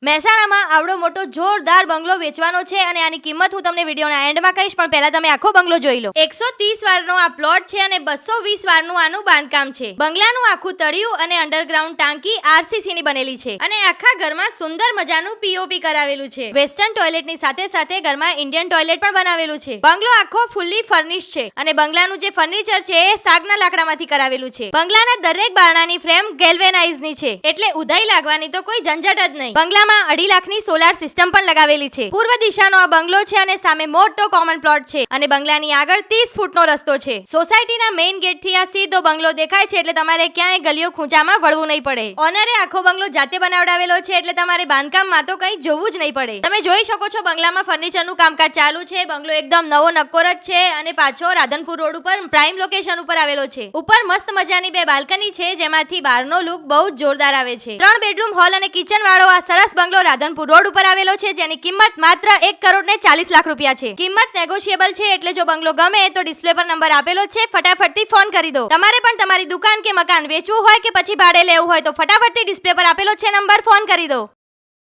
મહેસાણામાં આવડો મોટો જોરદાર બંગલો વેચવાનો છે અને આની કિંમત હું તમને વિડીયોના એન્ડમાં કહીશ, પણ પહેલા તમે આખો બંગલો જોઈ લો. 130 વારનો આ પ્લોટ છે અને 220 વારનું આનું બાંધકામ છે. બંગલાનું આખું તળિયું અને અંડરગ્રાઉન્ડ ટાંકી આરસીસી ની બનેલી છે અને આખા ઘરમાં સુંદર મજાનું પીઓપી કરાવેલું છે. વેસ્ટર્ન ટોયલેટની સાથે સાથે ઘરમાં ઇન્ડિયન ટોયલેટ પણ બનાવેલું છે. બંગલો આખો ફુલ્લી ફર્નિશ છે અને બંગલાનું જે ફર્નિચર છે એ સાગના લાકડામાંથી કરાવેલું છે. બંગલાના દરેક બારણાની ફ્રેમ ગેલ્વેનાઇઝની છે એટલે ઉધાઈ લાગવાની તો કોઈ ઝંઝટ જ નહીં. બંગલામાં 2.5 લાખની સોલાર સિસ્ટમ પણ લગાવેલી છે. પૂર્વ દિશાનો આ બંગલો છે અને સામે મોટો કોમન પ્લોટ છે અને બંગલાની આગળ 30 ફૂટનો રસ્તો છે. સોસાયટીના મેઇન ગેટ થી આ સીધો બંગલો દેખાય છે એટલે તમારે ક્યાંય ગલીઓ ખૂંચામાં વળવું નહીં પડે. ઓનરે આખો બંગલો જાતે બનાવડાવેલો છે એટલે તમારે બાંધકામમાં તો કંઈ જોવું જ નહીં પડે. તમે જોઈ શકો છો બંગલામાં ફર્નિચરનું કામકાજ ચાલુ છે. બંગલો એકદમ નવો નક્કોર જ છે અને પાછો રાધનપુર રોડ ઉપર પ્રાઇમ લોકેશન ઉપર આવેલો છે. ઉપર મસ્ત મજાની 2 બાલ્કની છે જેમાંથી બહારનો લુક બહુ જ જોરદાર આવે છે. 3 બેડરૂમ હોલ અને કિચન વાળો આ સરસ બંગલો રાધનપુર રોડ ઉપર આવેલો છે જેની કિંમત માત્ર 1,40 લાખ રૂપિયા છે. કિંમત નેગોશિયેબલ છે એટલે જો બંગલો ગમે તો ડિસ્પ્લે પર નંબર આપેલો છે, ફટાફટથી ફોન કરી દો. તમારે પણ તમારી દુકાન કે મકાન વેચવું હોય કે પછી ભાડે લેવું હોય તો ફટાફટથી ડિસ્પ્લે પર આપેલો છે નંબર ફોન કરી દો.